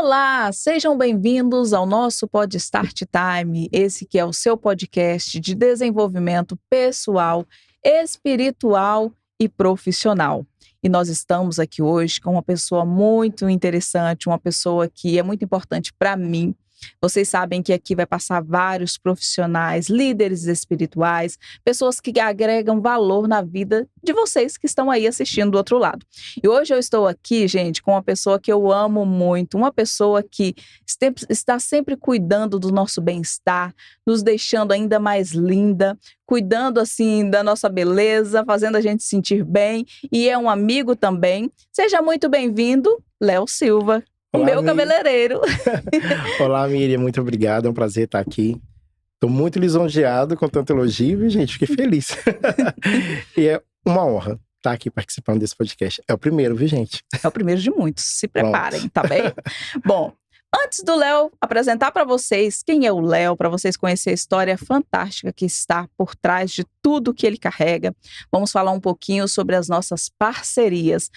Olá, sejam bem-vindos ao nosso Start Time, esse que é o seu podcast de desenvolvimento pessoal, espiritual e profissional. E nós estamos aqui hoje com uma pessoa muito interessante, uma pessoa que é muito importante para mim. Vocês sabem que aqui vai passar vários profissionais, líderes espirituais, pessoas que agregam valor na vida de vocês que estão aí assistindo do outro lado. E hoje eu estou aqui, gente, com uma pessoa que eu amo muito, uma pessoa que está sempre cuidando do nosso bem-estar, nos deixando ainda mais linda, cuidando assim da nossa beleza, fazendo a gente se sentir bem, e é um amigo também. Seja muito bem-vindo, Léo Silva. O meu cabeleireiro. Olá, Miriam, muito obrigado, é um prazer estar aqui. Estou muito lisonjeado com tanto elogio, viu, gente? Fiquei feliz. E é uma honra estar aqui participando desse podcast. É o primeiro, viu, gente? É o primeiro de muitos, se preparem, tá bem? Bom, antes do Léo apresentar para vocês quem é o Léo, para vocês conhecerem a história fantástica que está por trás de tudo que ele carrega, vamos falar um pouquinho sobre as nossas parcerias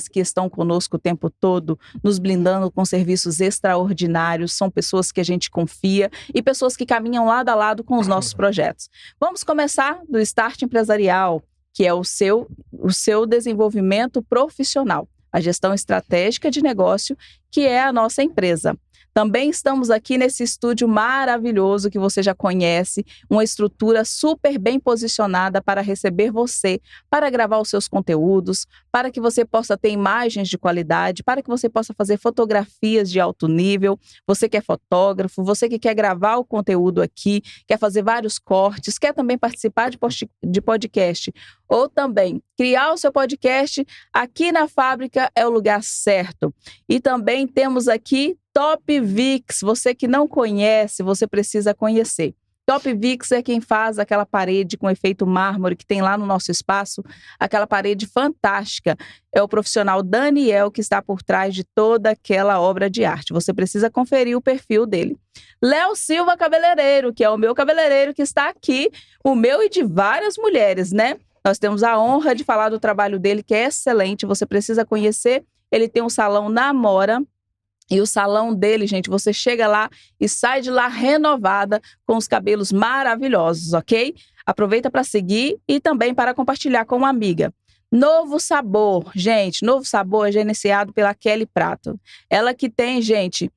que estão conosco o tempo todo, nos blindando com serviços extraordinários, são pessoas que a gente confia e pessoas que caminham lado a lado com os nossos projetos. Vamos começar do Start Empresarial, que é o seu desenvolvimento profissional, a gestão estratégica de negócio, que é a nossa empresa. Também estamos aqui nesse estúdio maravilhoso que você já conhece, uma estrutura super bem posicionada para receber você, para gravar os seus conteúdos, para que você possa ter imagens de qualidade, para que você possa fazer fotografias de alto nível. Você que é fotógrafo, você que quer gravar o conteúdo aqui, quer fazer vários cortes, quer também participar de podcast, ou também criar o seu podcast, aqui na fábrica é o lugar certo. E também temos aqui Top VIX, você que não conhece, você precisa conhecer. Top VIX é quem faz aquela parede com efeito mármore que tem lá no nosso espaço, aquela parede fantástica. É o profissional Daniel que está por trás de toda aquela obra de arte. Você precisa conferir o perfil dele. Léo Silva Cabeleireiro, que é o meu cabeleireiro que está aqui, o meu e de várias mulheres, né? Nós temos a honra de falar do trabalho dele, que é excelente, você precisa conhecer. Ele tem um salão na Amora. E o salão dele, gente, você chega lá e sai de lá renovada com os cabelos maravilhosos, ok? Aproveita para seguir e também para compartilhar com uma amiga. Novo Sabor, gente, Novo Sabor é gerenciado pela Kelly Prato. Ela que tem, gente,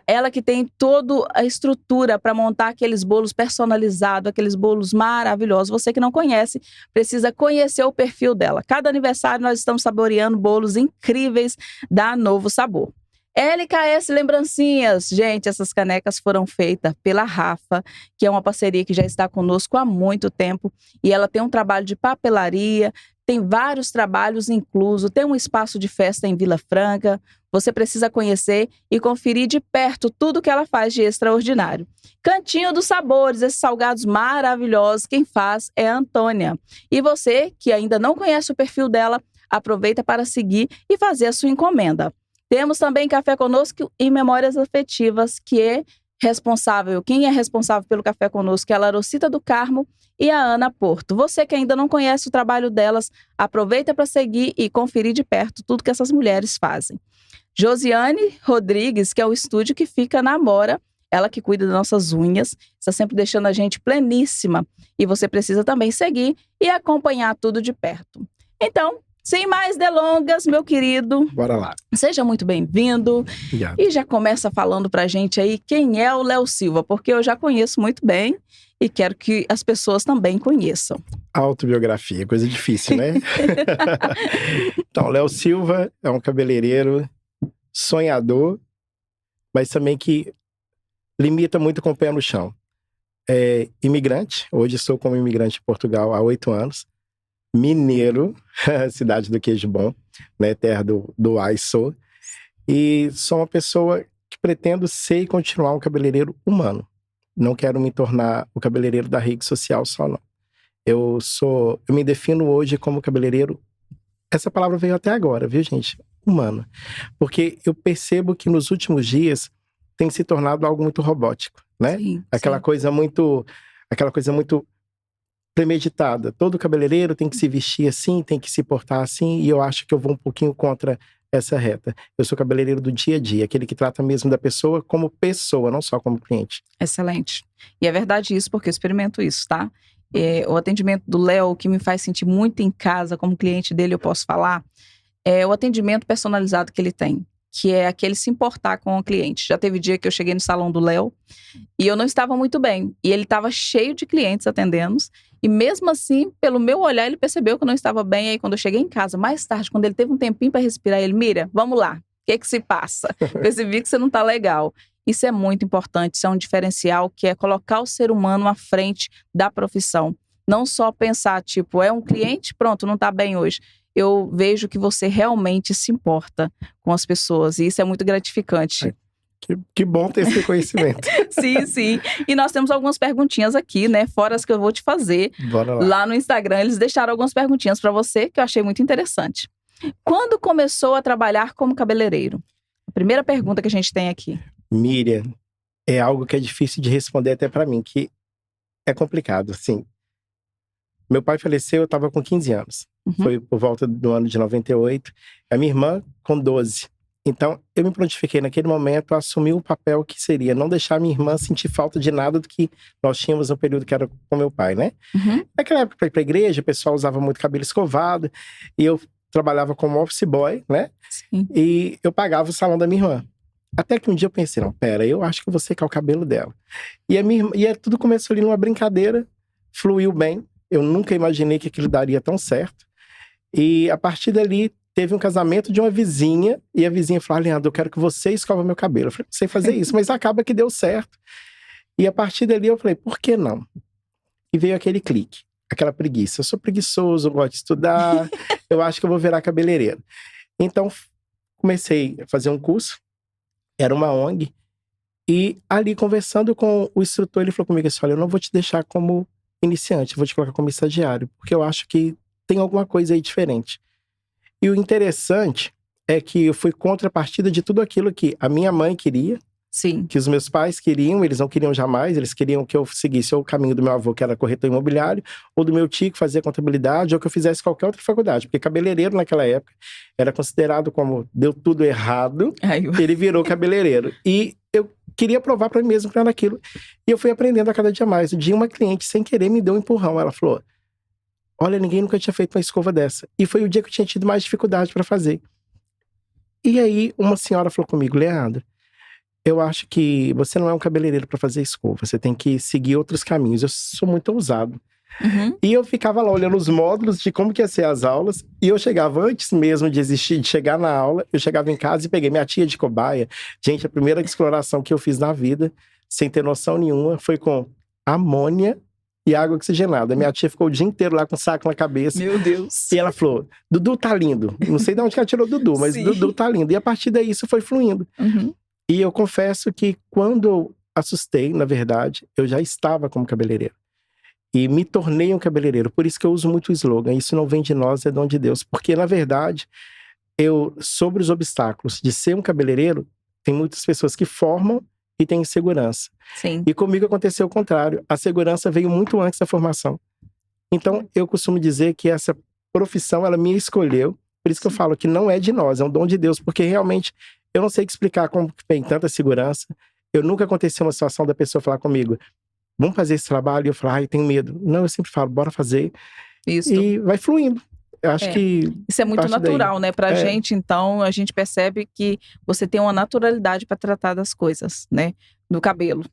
ela que tem toda a estrutura para montar aqueles bolos personalizados, aqueles bolos maravilhosos. Você que não conhece, precisa conhecer o perfil dela. Cada aniversário nós estamos saboreando bolos incríveis da Novo Sabor. LKS Lembrancinhas, gente, essas canecas foram feitas pela Rafa, que é uma parceria que já está conosco há muito tempo, e ela tem um trabalho de papelaria, tem vários trabalhos inclusos, tem um espaço de festa em Vila Franca. Você precisa conhecer e conferir de perto tudo que ela faz de extraordinário. Cantinho dos Sabores, esses salgados maravilhosos, quem faz é a Antônia. E você que ainda não conhece o perfil dela, aproveita para seguir e fazer a sua encomenda. Temos também Café Conosco e Memórias Afetivas, que é responsável. Quem é responsável pelo Café Conosco é a Larocita do Carmo e a Ana Porto. Você que ainda não conhece o trabalho delas, aproveita para seguir e conferir de perto tudo que essas mulheres fazem. Josiane Rodrigues, que é o estúdio que fica na Amora, ela que cuida das nossas unhas, está sempre deixando a gente pleníssima. E você precisa também seguir e acompanhar tudo de perto. Então, sem mais delongas, meu querido. Bora lá. Seja muito bem-vindo. Obrigado. E já começa falando pra gente aí quem é o Léo Silva, porque eu já conheço muito bem e quero que as pessoas também conheçam. Autobiografia, coisa difícil, né? Então, Léo Silva é um cabeleireiro sonhador, mas também que limita muito com o pé no chão. É imigrante, hoje sou como imigrante em Portugal há 8 anos. Mineiro, cidade do queijo bom, né, terra do Aiso. E sou uma pessoa que pretendo ser e continuar um cabeleireiro humano. Não quero me tornar o cabeleireiro da rede social só, não. Eu me defino hoje como cabeleireiro, essa palavra veio até agora, viu, gente? Humano. Porque eu percebo que nos últimos dias tem se tornado algo muito robótico, né? Sim, aquela sim. coisa muito premeditada. Todo cabeleireiro tem que se vestir assim, tem que se portar assim, e eu acho que eu vou um pouquinho contra essa reta. Eu sou cabeleireiro do dia a dia, aquele que trata mesmo da pessoa como pessoa, não só como cliente. Excelente. E é verdade isso, porque eu experimento isso, tá? O atendimento do Léo, o que me faz sentir muito em casa, como cliente dele, eu posso falar, é o atendimento personalizado que ele tem, que é aquele se importar com o cliente. Já teve dia que eu cheguei no salão do Léo e eu não estava muito bem. E ele estava cheio de clientes atendendo. E mesmo assim, pelo meu olhar, ele percebeu que eu não estava bem. E aí, quando eu cheguei em casa, mais tarde, quando ele teve um tempinho para respirar, ele, Mira, vamos lá. O que se passa? Percebi que você não está legal. Isso é muito importante, isso é um diferencial, que é colocar o ser humano à frente da profissão. Não só pensar, tipo, é um cliente, pronto, não está bem hoje. Eu vejo que você realmente se importa com as pessoas, e isso é muito gratificante. Que bom ter esse conhecimento. Sim, sim. E nós temos algumas perguntinhas aqui, né? Fora as que eu vou te fazer. Bora lá. Lá no Instagram, eles deixaram algumas perguntinhas para você, que eu achei muito interessante. Quando começou a trabalhar como cabeleireiro? A primeira pergunta que a gente tem aqui. Miriam, é algo que é difícil de responder até para mim, que é complicado, assim. Meu pai faleceu, eu estava com 15 anos. Foi por volta do ano de 98. A minha irmã com 12. Então, eu me prontifiquei naquele momento a assumir o papel que seria não deixar minha irmã sentir falta de nada do que nós tínhamos no período que era com meu pai, né? Naquela época, para ir pra igreja, o pessoal usava muito cabelo escovado. E eu trabalhava como office boy, né? Sim. E eu pagava o salão da minha irmã. Até que um dia eu pensei, não, pera, eu acho que eu vou secar o cabelo dela. E tudo começou ali numa brincadeira, fluiu bem. Eu nunca imaginei que aquilo daria tão certo. E a partir dali, teve um casamento de uma vizinha, e a vizinha falou, Leandro, eu quero que você escova meu cabelo. Eu falei, não sei fazer isso, mas acaba que deu certo. E a partir dali eu falei, por que não? E veio aquele clique, aquela preguiça. Eu sou preguiçoso, eu gosto de estudar, eu acho que eu vou virar cabeleireiro. Então, comecei a fazer um curso, era uma ONG, e ali conversando com o instrutor, ele falou comigo assim, olha, eu não vou te deixar como iniciante, eu vou te colocar como estagiário, porque eu acho que tem alguma coisa aí diferente. E o interessante é que eu fui contrapartida de tudo aquilo que a minha mãe queria, Sim. que os meus pais queriam, eles não queriam jamais, eles queriam que eu seguisse ou o caminho do meu avô, que era corretor imobiliário, ou do meu tio, que fazia contabilidade, ou que eu fizesse qualquer outra faculdade, porque cabeleireiro naquela época era considerado como deu tudo errado, ele virou cabeleireiro. E eu queria provar para mim mesmo que era aquilo. E eu fui aprendendo a cada dia mais. Um dia uma cliente, sem querer, me deu um empurrão. Ela falou, olha, ninguém nunca tinha feito uma escova dessa. E foi o dia que eu tinha tido mais dificuldade para fazer. E aí, uma senhora falou comigo, Leandro, eu acho que você não é um cabeleireiro para fazer escova. Você tem que seguir outros caminhos. Eu sou muito ousado. E eu ficava lá olhando os módulos de como que ia ser as aulas. E eu chegava antes mesmo de existir, de chegar na aula. Eu chegava em casa e peguei minha tia de cobaia. Gente, a primeira exploração que eu fiz na vida, sem ter noção nenhuma, foi com amônia e água oxigenada. Minha tia ficou o dia inteiro lá com o saco na cabeça. Meu Deus. E ela falou, Dudu tá lindo. Não sei de onde que ela tirou Dudu, mas Dudu tá lindo. E a partir daí isso foi fluindo. E eu confesso que quando eu assustei, na verdade, eu já estava como cabeleireiro. E me tornei um cabeleireiro. Por isso que eu uso muito o slogan, isso não vem de nós, é dom de Deus. Porque, na verdade, sobre os obstáculos de ser um cabeleireiro, tem muitas pessoas que formam e têm insegurança. Sim. E comigo aconteceu o contrário. A segurança veio muito antes da formação. Então, eu costumo dizer que essa profissão, ela me escolheu. Por isso que eu falo que não é de nós, é um dom de Deus. Porque, realmente, eu não sei explicar como tem tanta segurança. Eu nunca aconteceu uma situação da pessoa falar comigo, vamos fazer esse trabalho? E eu falo, ai, tenho medo. Não, eu sempre falo, bora fazer. Isso. E vai fluindo. Eu acho que... Isso é muito natural, né? Pra gente, então, a gente percebe que você tem uma naturalidade para tratar das coisas, né? Do cabelo,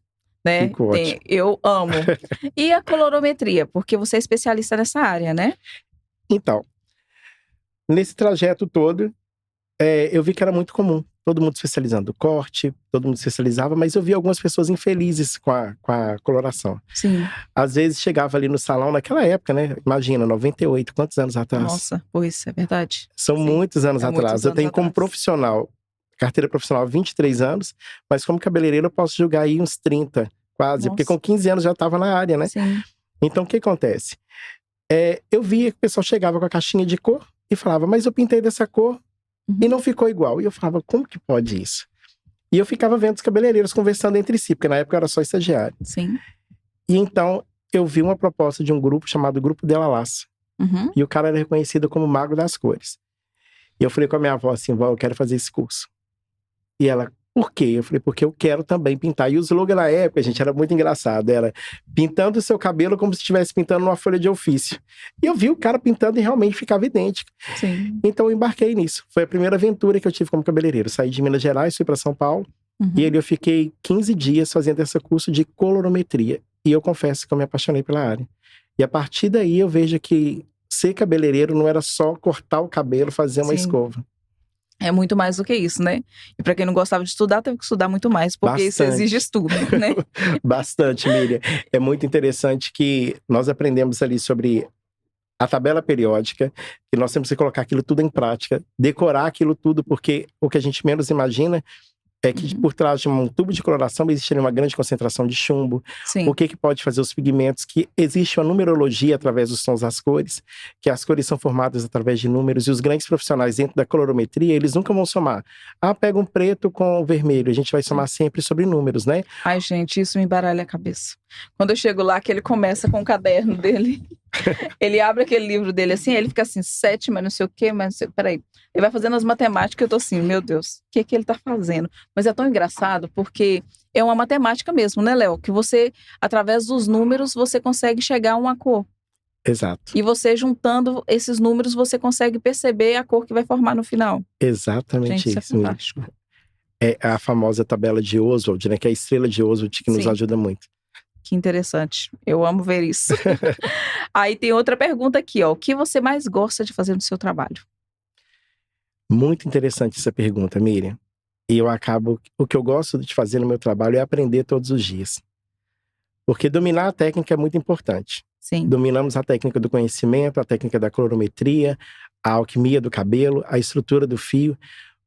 né? Eu amo. E a colorometria? Porque você é especialista nessa área, né? Então, nesse trajeto todo, eu vi que era muito comum. Todo mundo especializando no corte, todo mundo especializava, mas eu vi algumas pessoas infelizes com a coloração. Sim. Às vezes chegava ali no salão, naquela época, né? Imagina, 98, quantos anos atrás? Nossa, pois, é verdade. São muitos anos atrás. Eu tenho como profissional, carteira profissional, 23 anos, mas como cabeleireiro eu posso julgar aí uns 30, quase. Nossa. Porque com 15 anos já estava na área, né? Sim. Então, o que acontece? Eu via que o pessoal chegava com a caixinha de cor e falava, mas eu pintei dessa cor, e não ficou igual. E eu falava, como que pode isso? E eu ficava vendo os cabeleireiros conversando entre si, porque na época eu era só estagiário. Sim. E então, eu vi uma proposta de um grupo chamado Grupo Della Laça. E o cara era reconhecido como Mago das Cores. E eu falei com a minha avó assim, vó, eu quero fazer esse curso. E ela, por quê? Eu falei, porque eu quero também pintar. E o slogan na época, gente, era muito engraçado. Era pintando o seu cabelo como se estivesse pintando uma folha de ofício. E eu vi o cara pintando e realmente ficava idêntico. Sim. Então eu embarquei nisso. Foi a primeira aventura que eu tive como cabeleireiro. Saí de Minas Gerais, fui para São Paulo. E ali eu fiquei 15 dias fazendo esse curso de colorometria. E eu confesso que eu me apaixonei pela área. E a partir daí eu vejo que ser cabeleireiro não era só cortar o cabelo, fazer uma Sim. escova. É muito mais do que isso, né? E pra quem não gostava de estudar, teve que estudar muito mais, porque isso Bastante. exige estudo, né? Bastante, Miriam. É muito interessante que nós aprendemos ali sobre a tabela periódica, e nós temos que colocar aquilo tudo em prática, decorar aquilo tudo, porque o que a gente menos imagina é que por trás de um tubo de coloração existe uma grande concentração de chumbo. Sim. O que pode fazer os pigmentos, que existe uma numerologia através dos tons das cores, que as cores são formadas através de números, e os grandes profissionais dentro da colorometria, eles nunca vão somar. Pega um preto com o vermelho, a gente vai somar sempre sobre números, né? Ai, gente, isso me embaralha a cabeça. Quando eu chego lá, que ele começa com o caderno dele, ele abre aquele livro dele assim, ele fica assim, 7, mas não sei o quê, mas não sei... Peraí. Ele vai fazendo as matemáticas, eu tô assim, meu Deus, o que ele tá fazendo? Mas é tão engraçado, porque é uma matemática mesmo, né, Léo? Que você, através dos números, você consegue chegar a uma cor. Exato. E você juntando esses números, você consegue perceber a cor que vai formar no final. Exatamente. Gente, isso é fantástico. É a famosa tabela de Oswald, né? Que é a estrela de Oswald, que nos ajuda muito. Que interessante. Eu amo ver isso. Aí tem outra pergunta aqui, ó. O que você mais gosta de fazer no seu trabalho? Muito interessante essa pergunta, Miriam. E o que eu gosto de fazer no meu trabalho é aprender todos os dias. Porque dominar a técnica é muito importante. Sim. Dominamos a técnica do conhecimento, a técnica da colorometria, a alquimia do cabelo, a estrutura do fio.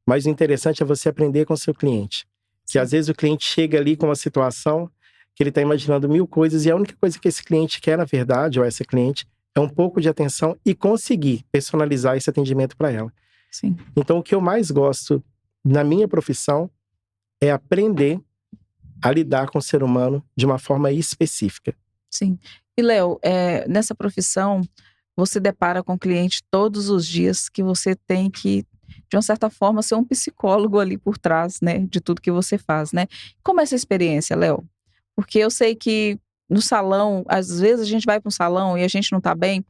Mas o interessante é você aprender com o seu cliente. Que às vezes o cliente chega ali com uma situação que ele está imaginando 1000 coisas e a única coisa que esse cliente quer, na verdade, ou essa cliente, é um pouco de atenção e conseguir personalizar esse atendimento para ela. Sim. Então, o que eu mais gosto na minha profissão é aprender a lidar com o ser humano de uma forma específica. Sim. E, Léo, nessa profissão, você depara com o cliente todos os dias que você tem que, de uma certa forma, ser um psicólogo ali por trás, né, de tudo que você faz, né? Como é essa experiência, Léo? Porque eu sei que no salão, às vezes a gente vai para um salão e a gente não tá bem,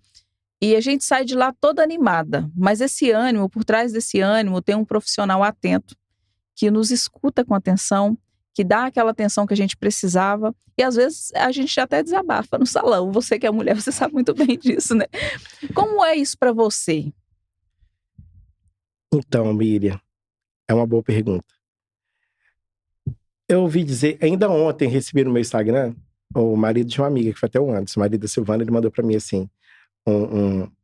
e a gente sai de lá toda animada. Mas esse ânimo, por trás desse ânimo, tem um profissional atento, que nos escuta com atenção, que dá aquela atenção que a gente precisava. E às vezes a gente até desabafa no salão. Você que é mulher, você sabe muito bem disso, né? Como é isso para você? Então, Miriam, é uma boa pergunta. Eu ouvi dizer, ainda ontem recebi no meu Instagram, o marido de uma amiga, que foi até o Anderson, o marido da Silvana, ele mandou para mim assim,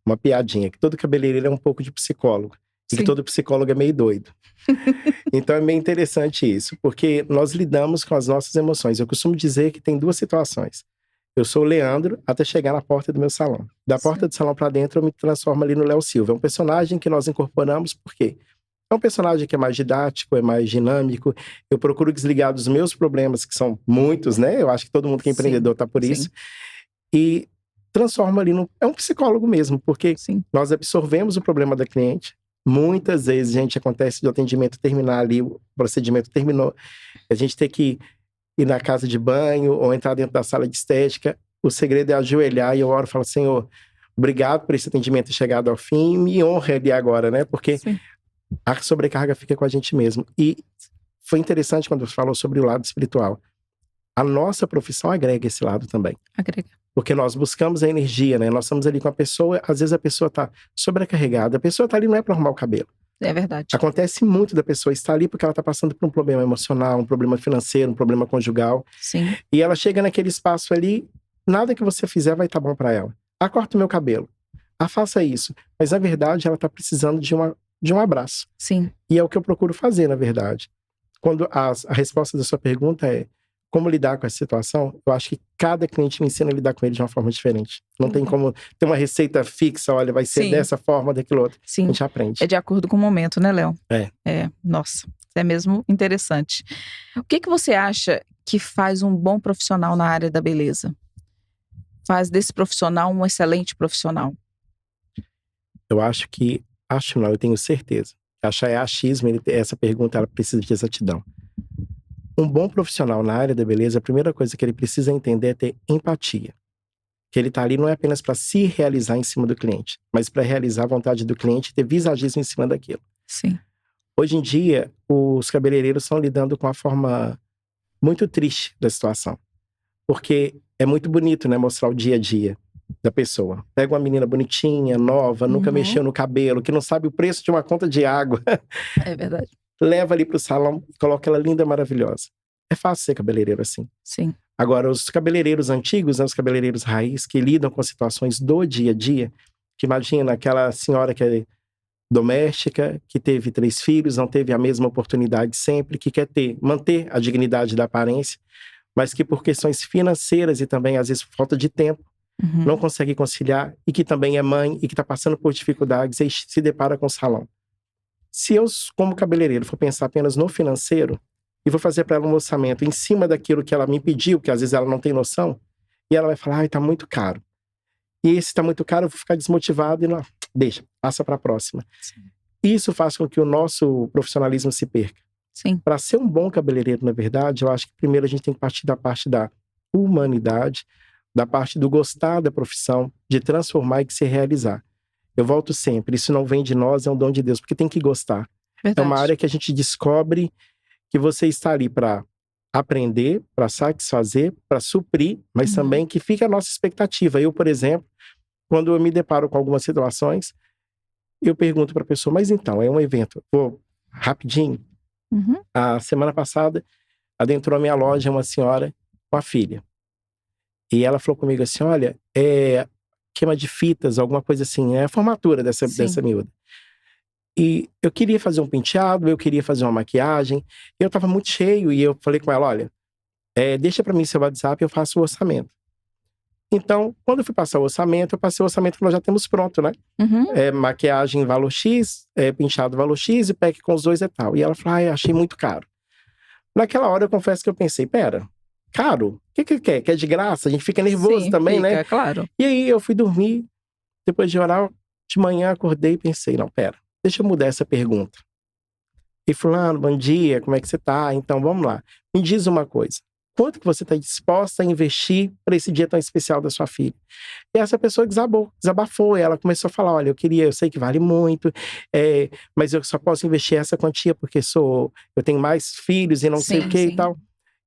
uma piadinha, que todo cabeleireiro é um pouco de psicólogo. E que todo psicólogo é meio doido. Então é meio interessante isso, porque nós lidamos com as nossas emoções. Eu costumo dizer que tem 2 situações. Eu sou o Leandro até chegar na porta do meu salão. Da porta do salão para dentro, eu me transformo ali no Léo Silva. É um personagem que nós incorporamos, por quê? É um personagem que é mais didático, é mais dinâmico. Eu procuro desligar dos meus problemas, que são muitos, né? Eu acho que todo mundo que é empreendedor tá por isso. E transforma ali é um psicólogo mesmo, porque nós absorvemos o problema da cliente. Muitas vezes, gente, acontece de atendimento terminar ali, o procedimento terminou, a gente ter que ir na casa de banho ou entrar dentro da sala de estética. O segredo é ajoelhar e eu oro e falo, Senhor, obrigado por esse atendimento ter chegado ao fim, me honra ali agora, né? Porque a sobrecarga fica com a gente mesmo. E foi interessante quando você falou sobre o lado espiritual. A nossa profissão agrega esse lado também. Agrega. Porque nós buscamos a energia, né? Nós estamos ali com a pessoa, às vezes a pessoa tá sobrecarregada, a pessoa tá ali não é para arrumar o cabelo. É verdade. Acontece muito da pessoa estar ali porque ela tá passando por um problema emocional, um problema financeiro, um problema conjugal. Sim. E ela chega naquele espaço ali, nada que você fizer vai estar bom para ela. Corta o meu cabelo. Faça isso. Mas na verdade ela tá precisando de um abraço. Sim. E é o que eu procuro fazer, na verdade. Quando a resposta da sua pergunta é como lidar com essa situação, eu acho que cada cliente me ensina a lidar com ele de uma forma diferente. Não tem como ter uma receita fixa, olha, vai ser dessa forma, daquilo outro. Sim. A gente aprende. É de acordo com o momento, né, Léo? Nossa, é mesmo interessante. O que você acha que faz um bom profissional na área da beleza? Faz desse profissional um excelente profissional? Eu acho que Acho não, eu tenho certeza. Achar é achismo, essa pergunta ela precisa de exatidão. Um bom profissional na área da beleza, a primeira coisa que ele precisa entender é ter empatia. Que ele está ali não é apenas para se realizar em cima do cliente, mas para realizar a vontade do cliente e ter visagismo em cima daquilo. Sim. Hoje em dia, os cabeleireiros estão lidando com a forma muito triste da situação. Porque é muito bonito, né, mostrar o dia a dia da pessoa. Pega uma menina bonitinha, nova, nunca mexeu no cabelo, que não sabe o preço de uma conta de água. É verdade. Leva ali pro salão e coloca ela linda, maravilhosa. É fácil ser cabeleireiro assim. Sim. Agora, os cabeleireiros antigos, né, os cabeleireiros raiz, que lidam com situações do dia a dia, que imagina aquela senhora que é doméstica, que teve 3 filhos, não teve a mesma oportunidade sempre, que quer manter a dignidade da aparência, mas que por questões financeiras e também, às vezes, por falta de tempo, não consegue conciliar, e que também é mãe e que está passando por dificuldades e se depara com o salão. Se eu, como cabeleireiro, for pensar apenas no financeiro e vou fazer para ela um orçamento em cima daquilo que ela me pediu, que às vezes ela não tem noção, e ela vai falar, ai, tá muito caro. E esse tá muito caro, eu vou ficar desmotivado e não, deixa, passa para a próxima. Sim. Isso faz com que o nosso profissionalismo se perca. Sim. Para ser um bom cabeleireiro, na verdade, eu acho que primeiro a gente tem que partir da parte da humanidade, da parte do gostar da profissão, de transformar e de se realizar. Eu volto sempre, isso não vem de nós, é um dom de Deus, porque tem que gostar. Verdade. É uma área que a gente descobre que você está ali para aprender, para satisfazer, para suprir, mas também que fica a nossa expectativa. Eu, por exemplo, quando eu me deparo com algumas situações, eu pergunto para a pessoa, mas então, é um evento, vou rapidinho. A semana passada, adentrou a minha loja uma senhora com a filha. E ela falou comigo assim, olha, queima de fitas, alguma coisa assim, é a formatura dessa miúda. E eu queria fazer um penteado, eu queria fazer uma maquiagem, eu tava muito cheio e eu falei com ela, olha, deixa pra mim seu WhatsApp, eu faço o orçamento. Então, quando eu fui passar o orçamento, eu passei o orçamento que nós já temos pronto, né? Maquiagem valor X, penteado valor X e pack com os 2 e tal. E ela falou, achei muito caro. Naquela hora eu confesso que eu pensei, pera, caro? O que quer? Quer de graça? A gente fica nervoso também, fica, né? Claro. E aí eu fui dormir, depois de orar, de manhã acordei e pensei, não, pera, deixa eu mudar essa pergunta. E fulano, bom dia, como é que você tá? Então, vamos lá. Me diz uma coisa. Quanto que você está disposta a investir para esse dia tão especial da sua filha? E essa pessoa desabafou, e ela começou a falar, olha, eu sei que vale muito, mas eu só posso investir essa quantia porque eu tenho mais filhos e não sei o que e tal.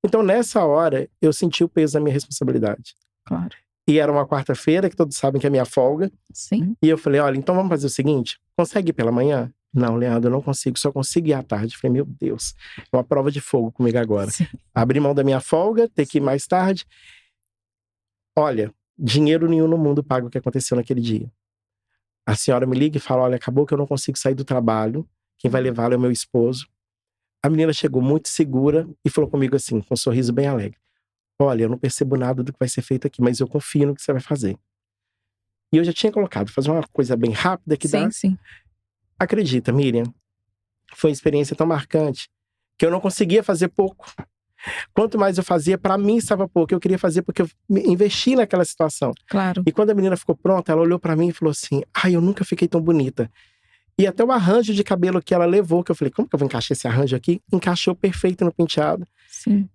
Então, nessa hora, eu senti o peso da minha responsabilidade. Claro. E era uma quarta-feira, que todos sabem que é minha folga. Sim. E eu falei, olha, então vamos fazer o seguinte, consegue ir pela manhã? Não, Leandro, eu não consigo, só consigo ir à tarde. Eu falei, meu Deus, é uma prova de fogo comigo agora. Sim. Abrir mão da minha folga, ter que ir mais tarde. Olha, dinheiro nenhum no mundo paga o que aconteceu naquele dia. A senhora me liga e fala, olha, acabou que eu não consigo sair do trabalho, quem vai levá-lo é o meu esposo. A menina chegou muito segura e falou comigo assim, com um sorriso bem alegre. Olha, eu não percebo nada do que vai ser feito aqui, mas eu confio no que você vai fazer. E eu já tinha colocado, fazer uma coisa bem rápida que dá. Sim. Acredita, Miriam, foi uma experiência tão marcante que eu não conseguia fazer pouco. Quanto mais eu fazia, para mim estava pouco. Eu queria fazer porque eu investi naquela situação. Claro. E quando a menina ficou pronta, ela olhou para mim e falou assim, eu nunca fiquei tão bonita. E até o arranjo de cabelo que ela levou, que eu falei, como que eu vou encaixar esse arranjo aqui? Encaixou perfeito no penteado. Sim.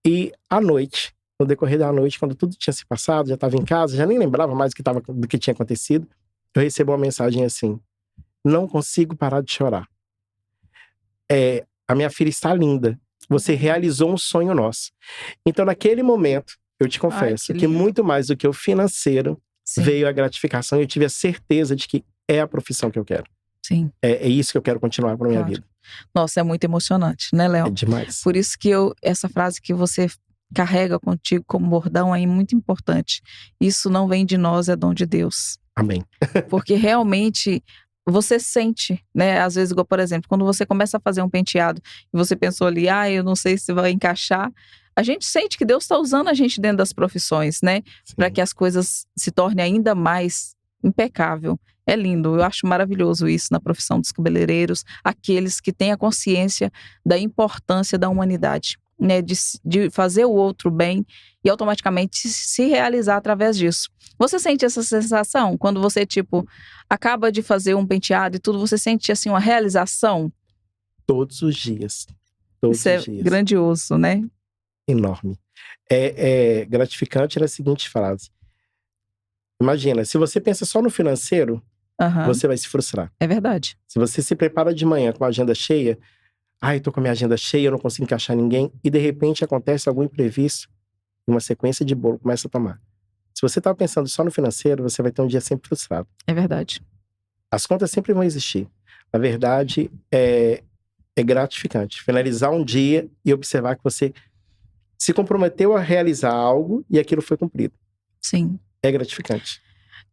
E à noite, no decorrer da noite, quando tudo tinha se passado, já estava em casa, já nem lembrava mais do que tinha acontecido, eu recebo uma mensagem assim, não consigo parar de chorar. A minha filha está linda. Você realizou um sonho nosso. Então, naquele momento, eu te confesso que muito mais do que o financeiro, veio a gratificação e eu tive a certeza de que é a profissão que eu quero. Sim. É isso que eu quero continuar para minha vida. Nossa, é muito emocionante, né, Léo? É demais. Por isso que essa frase que você carrega contigo como bordão aí é muito importante. Isso não vem de nós, é dom de Deus. Amém. Porque realmente você sente, né? Às vezes, igual, por exemplo, quando você começa a fazer um penteado e você pensou ali, eu não sei se vai encaixar. A gente sente que Deus está usando a gente dentro das profissões, né? Para que as coisas se tornem ainda mais impecável. É lindo, eu acho maravilhoso isso na profissão dos cabeleireiros, aqueles que têm a consciência da importância da humanidade, né? De fazer o outro bem e automaticamente se realizar através disso. Você sente essa sensação quando você, tipo, acaba de fazer um penteado e tudo, você sente, assim, uma realização? Todos os dias. Todos Isso é os dias. grandioso, né? Enorme. É gratificante na seguinte frase. Imagina, se você pensa só no financeiro, Aham, você vai se frustrar. é verdade. Se você se prepara de manhã com a agenda cheia, ai, tô com a minha agenda cheia, eu não consigo encaixar ninguém, e de repente acontece algum imprevisto, e uma sequência de bolo começa a tomar. Se você tá pensando só no financeiro, você vai ter um dia sempre frustrado. É verdade. As contas sempre vão existir. Na verdade, é gratificante finalizar um dia e observar que você se comprometeu a realizar algo e aquilo foi cumprido. Sim. É gratificante.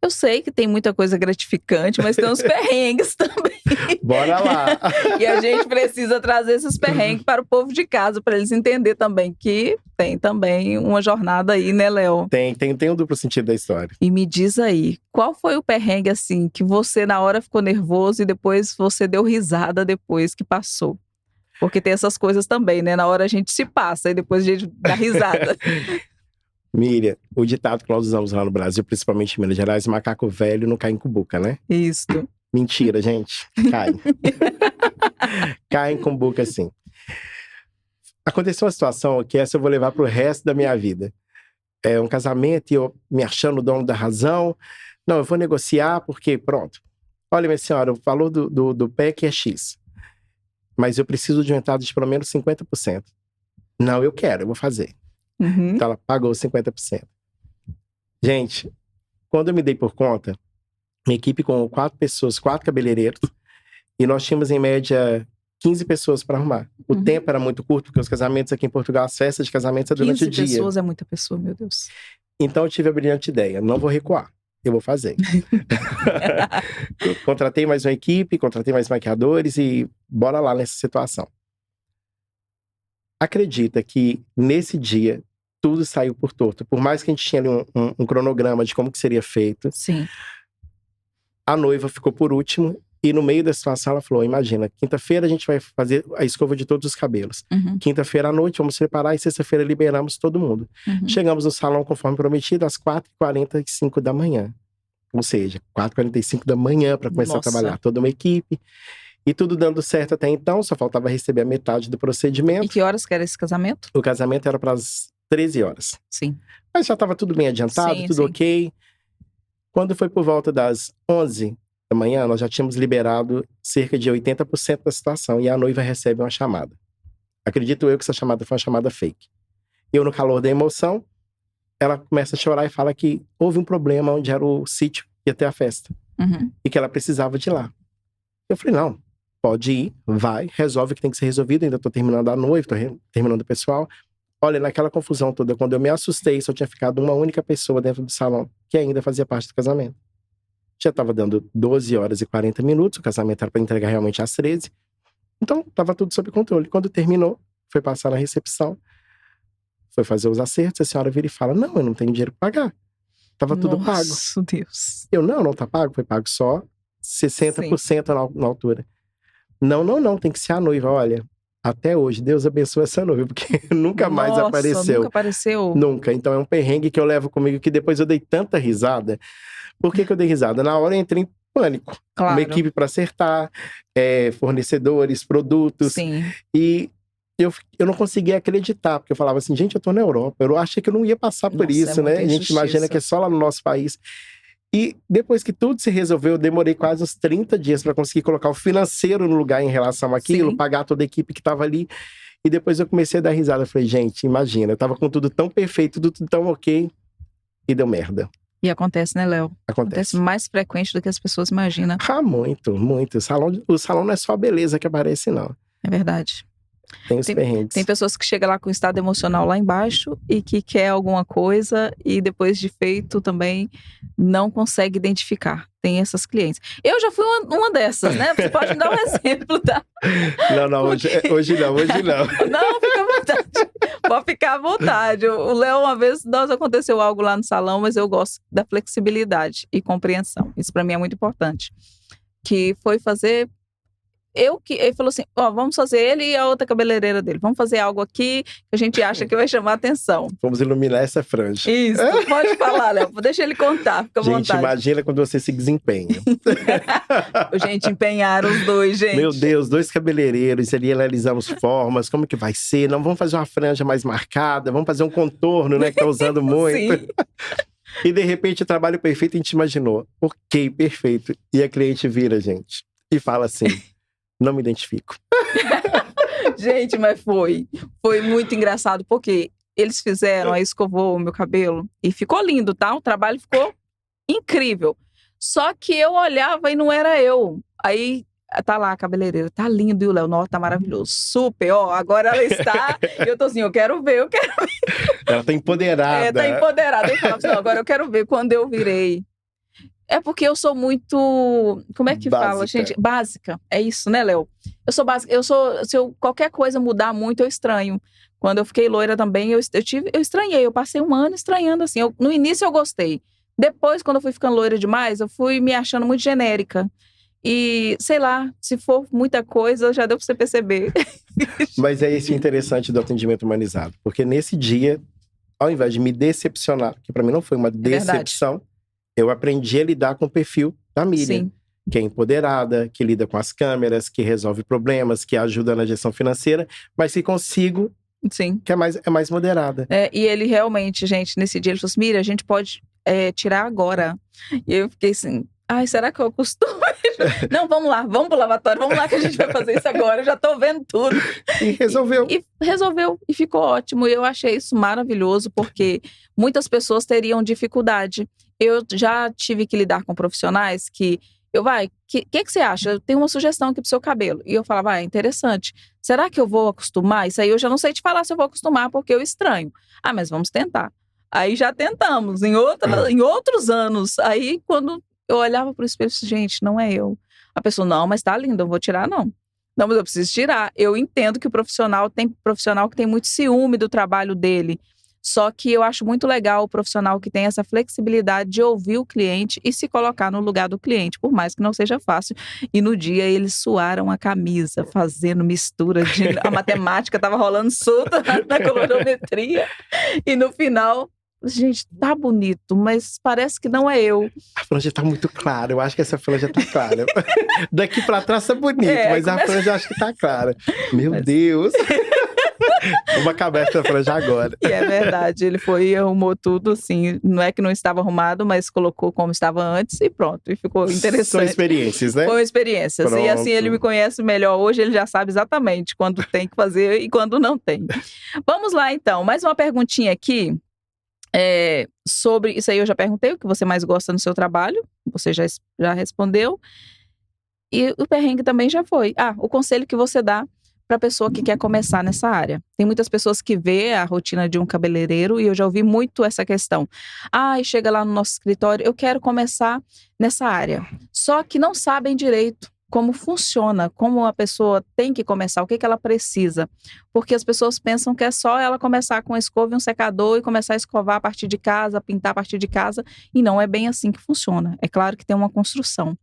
Eu sei que tem muita coisa gratificante, mas tem uns perrengues também. Bora lá! E a gente precisa trazer esses perrengues para o povo de casa, para eles entenderem também que tem também uma jornada aí, né, Léo? Tem um duplo sentido da história. E me diz aí, qual foi o perrengue, assim, que você na hora ficou nervoso e depois você deu risada depois que passou? Porque tem essas coisas também, né? Na hora a gente se passa e depois a gente dá risada. Miriam, o ditado que nós usamos lá no Brasil, principalmente em Minas Gerais, macaco velho não cai em cumbuca, né? Isso. Mentira, gente. Caem. Caem em cumbuca, sim. Aconteceu uma situação que essa eu vou levar pro resto da minha vida. É um casamento e eu me achando o dono da razão. Não, eu vou negociar porque, pronto. Olha, minha senhora, o valor do PEC é X. Mas eu preciso de uma entrada de pelo menos 50%. Não, eu quero, eu vou fazer. Uhum. Então ela pagou 50%. Gente, quando eu me dei por conta, minha equipe com 4 pessoas, 4 cabeleireiros, e nós tínhamos em média 15 pessoas para arrumar. O tempo era muito curto, porque os casamentos aqui em Portugal, as festas de casamentos é durante o dia. 15 pessoas é muita pessoa, meu Deus. Então eu tive a brilhante ideia, não vou recuar, eu vou fazer. Eu contratei mais uma equipe, contratei mais maquiadores e bora lá nessa situação. Acredita que nesse dia tudo saiu por torto. Por mais que a gente tinha ali um cronograma de como que seria feito, Sim. a noiva ficou por último e no meio da situação ela falou, imagina, quinta-feira a gente vai fazer a escova de todos os cabelos. Uhum. Quinta-feira à noite vamos preparar e sexta-feira liberamos todo mundo. Uhum. Chegamos no salão conforme prometido às 4h45 da manhã. Ou seja, 4h45 da manhã para começar Nossa. a trabalhar toda uma equipe. E tudo dando certo até então, só faltava receber a metade do procedimento. E que horas que era esse casamento? O casamento era para as 13 horas. Sim. Mas já estava tudo bem adiantado, Sim, tudo sim. ok. Quando foi por volta das 11 da manhã, nós já tínhamos liberado cerca de 80% da situação. E a noiva recebe uma chamada. Acredito eu que essa chamada foi uma chamada fake. Eu, no calor da emoção, ela começa a chorar e fala que houve um problema onde era o sítio que ia ter a festa. Uhum. E que ela precisava de ir lá. Eu falei, não, pode ir, vai, resolve o que tem que ser resolvido. Ainda tô terminando a noiva, terminando o pessoal. Olha, naquela confusão toda, quando eu me assustei, só tinha ficado uma única pessoa dentro do salão que ainda fazia parte do casamento. Já tava dando 12h40, o casamento era para entregar realmente às 13. Então, tava tudo sob controle. Quando terminou, foi passar na recepção, foi fazer os acertos, a senhora vira e fala, não, eu não tenho dinheiro para pagar. Tava tudo pago. Nossa, Deus. Eu, não tá pago, foi pago só 60% na altura. Não, tem que ser a noiva, olha. Até hoje, Deus abençoe essa noiva, porque nunca mais Nossa, apareceu. nunca apareceu. Nunca. Então é um perrengue que eu levo comigo, que depois eu dei tanta risada. Por que eu dei risada? Na hora eu entrei em pânico. Claro. Uma equipe para acertar, fornecedores, produtos. Sim. E eu não conseguia acreditar, porque eu falava assim, gente, eu tô na Europa. Eu achei que eu não ia passar por Nossa, isso, é né? muita A gente imagina injustiça. que é só lá no nosso país. E depois que tudo se resolveu, eu demorei quase uns 30 dias para conseguir colocar o financeiro no lugar em relação àquilo, Sim. pagar toda a equipe que estava ali. E depois eu comecei a dar risada. Eu falei, gente, imagina, eu tava com tudo tão perfeito, tudo tão ok, e deu merda. E acontece, né, Léo? Acontece. Mais frequente do que as pessoas imaginam. Ah, muito. O salão não é só a beleza que aparece, não. É verdade. Tem os perrengues. Tem pessoas que chegam lá com o estado emocional lá embaixo e que quer alguma coisa e depois de feito também não consegue identificar. Tem essas clientes. Eu já fui uma dessas, né? Você pode me dar um exemplo, tá? Não, hoje não. Não, fica à vontade. Pode ficar à vontade. O Léo, uma vez, aconteceu algo lá no salão, mas eu gosto da flexibilidade e compreensão. Isso para mim é muito importante. Que foi fazer... ele falou assim, ó, vamos fazer ele e a outra cabeleireira dele. Vamos fazer algo aqui que a gente acha que vai chamar atenção. Vamos iluminar essa franja. Isso, pode falar, Léo. Deixa ele contar, fica à Gente, vontade. imagina quando você se desempenha. Gente, empenharam os dois, gente. Meu Deus, 2 cabeleireiros, ali analisamos formas, como que vai ser? Não, vamos fazer uma franja mais marcada, vamos fazer um contorno, né, que tá usando muito. Sim. E de repente o trabalho perfeito a gente imaginou. Ok, perfeito. E a cliente vira, gente, e fala assim, não me identifico. Gente, mas foi muito engraçado, porque eles fizeram, aí escovou o meu cabelo e ficou lindo, tá? O trabalho ficou incrível. Só que eu olhava e não era eu. Aí tá lá a cabeleireira, tá lindo, e o Léo, nossa, tá maravilhoso, super, ó, agora ela está, e eu tô assim, eu quero ver. Ela tá empoderada. Tá empoderada. Aí falava assim, não, agora eu quero ver quando eu virei. É porque eu sou muito, como é que fala, gente? Básica. É isso, né, Léo? Eu sou básica. Se qualquer coisa mudar muito, eu estranho. Quando eu fiquei loira também, eu estranhei. Eu passei um ano estranhando, assim. No início eu gostei. Depois, quando eu fui ficando loira demais, eu fui me achando muito genérica. E, sei lá, se for muita coisa, já deu pra você perceber. Mas é isso interessante do atendimento humanizado. Porque nesse dia, ao invés de me decepcionar, que pra mim não foi uma decepção, eu aprendi a lidar com o perfil da Miriam. Sim. Que é empoderada, que lida com as câmeras, que resolve problemas, que ajuda na gestão financeira, mas se consigo, sim, que é mais moderada. E ele realmente, gente, nesse dia, ele falou assim, Miriam, a gente pode tirar agora. E eu fiquei assim, ai, será que eu costumo? Não, vamos lá, vamos pro lavatório, vamos lá que a gente vai fazer isso agora, eu já tô vendo tudo. E resolveu. E resolveu, e ficou ótimo. E eu achei isso maravilhoso, porque muitas pessoas teriam dificuldade. Eu já tive que lidar com profissionais que que você acha? Eu tenho uma sugestão aqui pro seu cabelo. E eu falava, interessante. Será que eu vou acostumar? Isso aí eu já não sei te falar se eu vou acostumar, porque eu estranho. Ah, mas vamos tentar. Aí já tentamos, em outros anos. Aí quando eu olhava pro espelho, gente, não é eu. A pessoa, não, mas tá lindo, eu vou tirar, não. Não, mas eu preciso tirar. Eu entendo que o profissional tem profissional que tem muito ciúme do trabalho dele. Só que eu acho muito legal o profissional que tem essa flexibilidade de ouvir o cliente e se colocar no lugar do cliente, por mais que não seja fácil. E no dia eles suaram a camisa, fazendo mistura a matemática estava rolando solta na colorimetria. E no final, gente, tá bonito, mas parece que não é eu. A franja tá muito clara, eu acho que essa franja tá clara. Daqui pra trás tá bonito, mas a franja eu acho que tá clara. Meu Deus! Uma cabeça da franja agora. E é verdade, ele foi e arrumou tudo, assim, não é que não estava arrumado, mas colocou como estava antes e pronto, e ficou interessante. São experiências, né? Foram experiências, e assim ele me conhece melhor hoje, ele já sabe exatamente quando tem que fazer e quando não tem. Vamos lá então, mais uma perguntinha aqui, sobre, isso aí eu já perguntei, o que você mais gosta no seu trabalho, você já respondeu, e o perrengue também já foi. O conselho que você dá para a pessoa que quer começar nessa área. Tem muitas pessoas que vê a rotina de um cabeleireiro e eu já ouvi muito essa questão. Chega lá no nosso escritório, eu quero começar nessa área. Só que não sabem direito como funciona, como a pessoa tem que começar, o que ela precisa. Porque as pessoas pensam que é só ela começar com uma escova e um secador e começar a escovar a partir de casa, pintar a partir de casa. E não é bem assim que funciona. É claro que tem uma construção.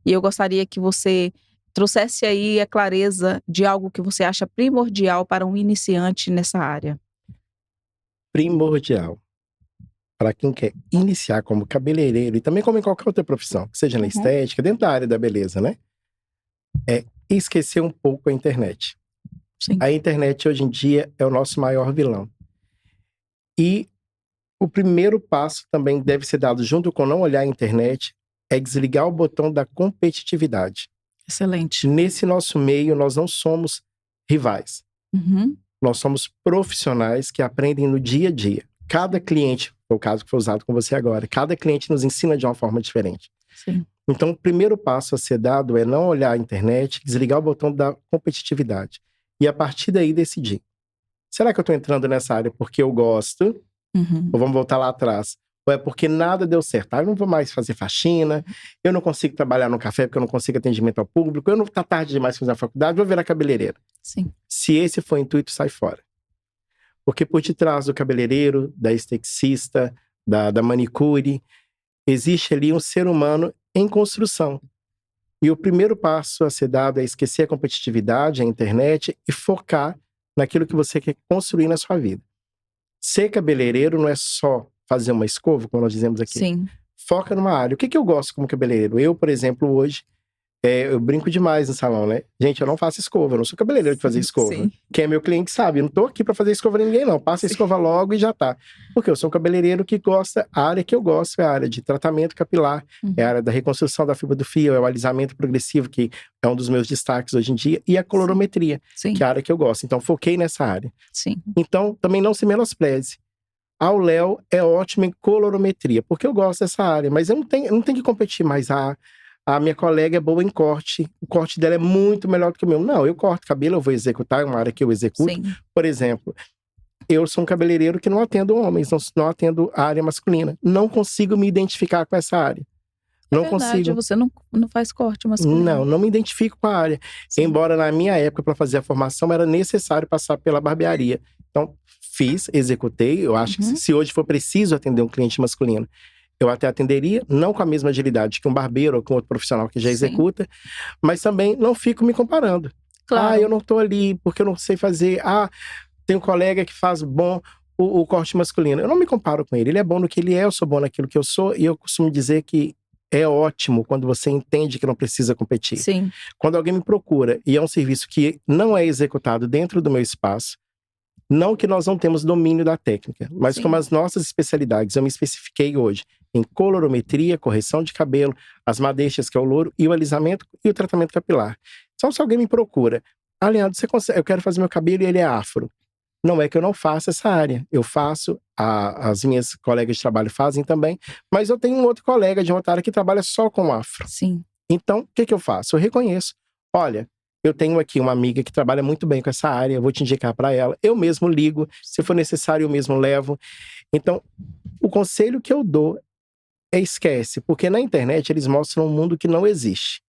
E eu gostaria que você trouxesse aí a clareza de algo que você acha primordial para um iniciante nessa área. Primordial. Para quem quer iniciar como cabeleireiro e também como em qualquer outra profissão, seja na estética, dentro da área da beleza, né? É esquecer um pouco a internet. Sim. A internet hoje em dia é o nosso maior vilão. E o primeiro passo também deve ser dado junto com não olhar a internet, é desligar o botão da competitividade. Excelente. Nesse nosso meio, nós não somos rivais. Nós somos profissionais que aprendem no dia a dia. Cada cliente, o caso que foi usado com você agora, cada cliente nos ensina de uma forma diferente. Sim. Então, o primeiro passo a ser dado é não olhar a internet, desligar o botão da competitividade. E a partir daí decidir. Será que eu estou entrando nessa área porque eu gosto? Ou vamos voltar lá atrás? Ou é porque nada deu certo? Eu não vou mais fazer faxina, eu não consigo trabalhar no café porque eu não consigo atendimento ao público, eu não tá tarde demais fazer a faculdade, vou virar cabeleireira. Sim. Se esse for o intuito, sai fora. Porque por detrás do cabeleireiro, da esteticista, da manicure, existe ali um ser humano em construção. E o primeiro passo a ser dado é esquecer a competitividade, a internet e focar naquilo que você quer construir na sua vida. Ser cabeleireiro não é só fazer uma escova, como nós dizemos aqui. Sim. Foca numa área. O que eu gosto como cabeleireiro? Eu, por exemplo, hoje, eu brinco demais no salão, né? Gente, eu não faço escova, eu não sou cabeleireiro de fazer escova. Sim. Quem é meu cliente sabe, eu não tô aqui pra fazer escova em ninguém, não. Passa a escova logo e já tá. Porque eu sou um cabeleireiro que gosta, a área que eu gosto é a área de tratamento capilar, é a área da reconstrução da fibra do fio, é o alisamento progressivo, que é um dos meus destaques hoje em dia, e a colorometria, Sim. que é a área que eu gosto. Então, foquei nessa área. Sim. Então, também não se menospreze. O Léo é ótimo em colorometria, porque eu gosto dessa área, mas eu não tenho que competir mais. A minha colega é boa em corte, o corte dela é muito melhor do que o meu. Não, eu corto cabelo, eu vou executar, é uma área que eu executo. Sim. Por exemplo, eu sou um cabeleireiro que não atendo homens, não atendo a área masculina. Não consigo me identificar com essa área. Não consigo. Você não faz corte masculino. Não me identifico com a área. Sim. Embora na minha época, para fazer a formação, era necessário passar pela barbearia. Então, executei. Eu acho que se hoje for preciso atender um cliente masculino, eu até atenderia, não com a mesma agilidade que um barbeiro ou com outro profissional que já executa, mas também não fico me comparando. Claro. Eu não tô ali porque eu não sei fazer. Tem um colega que faz bom o corte masculino. Eu não me comparo com ele. Ele é bom no que ele é, eu sou bom naquilo que eu sou, e eu costumo dizer que é ótimo quando você entende que não precisa competir. Sim. Quando alguém me procura e é um serviço que não é executado dentro do meu espaço, não que nós não temos domínio da técnica, mas como as nossas especialidades, eu me especifiquei hoje em colorometria, correção de cabelo, as madeixas, que é o louro, e o alisamento e o tratamento capilar. Então, se alguém me procura, Leandro, eu quero fazer meu cabelo e ele é afro. Não é que eu não faça essa área. Eu faço, as minhas colegas de trabalho fazem também, mas eu tenho um outro colega de outra área que trabalha só com afro. Sim. Então, o que eu faço? Eu reconheço. Olha, eu tenho aqui uma amiga que trabalha muito bem com essa área, eu vou te indicar para ela. Eu mesmo ligo, se for necessário, eu mesmo levo. Então, o conselho que eu dou é esquece, porque na internet eles mostram um mundo que não existe.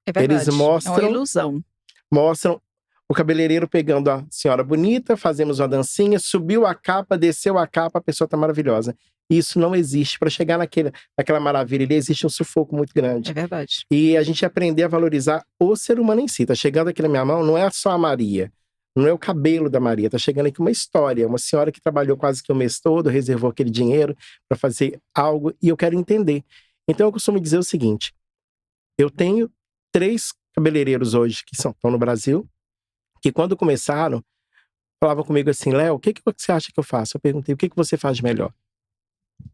É verdade. Eles mostram, é uma ilusão. Mostram o cabeleireiro pegando a senhora bonita, fazemos uma dancinha, subiu a capa, desceu a capa, a pessoa tá maravilhosa. Isso não existe. Para chegar naquela maravilha ali, existe um sufoco muito grande. É verdade. E a gente aprender a valorizar o ser humano em si. Tá chegando aqui na minha mão, não é só a Maria. Não é o cabelo da Maria. Tá chegando aqui uma história. Uma senhora que trabalhou quase que o mês todo, reservou aquele dinheiro para fazer algo. E eu quero entender. Então eu costumo dizer o seguinte. Eu tenho 3 cabeleireiros hoje que estão no Brasil, que quando começaram, falavam comigo assim, Léo, o que você acha que eu faço? Eu perguntei, o que você faz de melhor?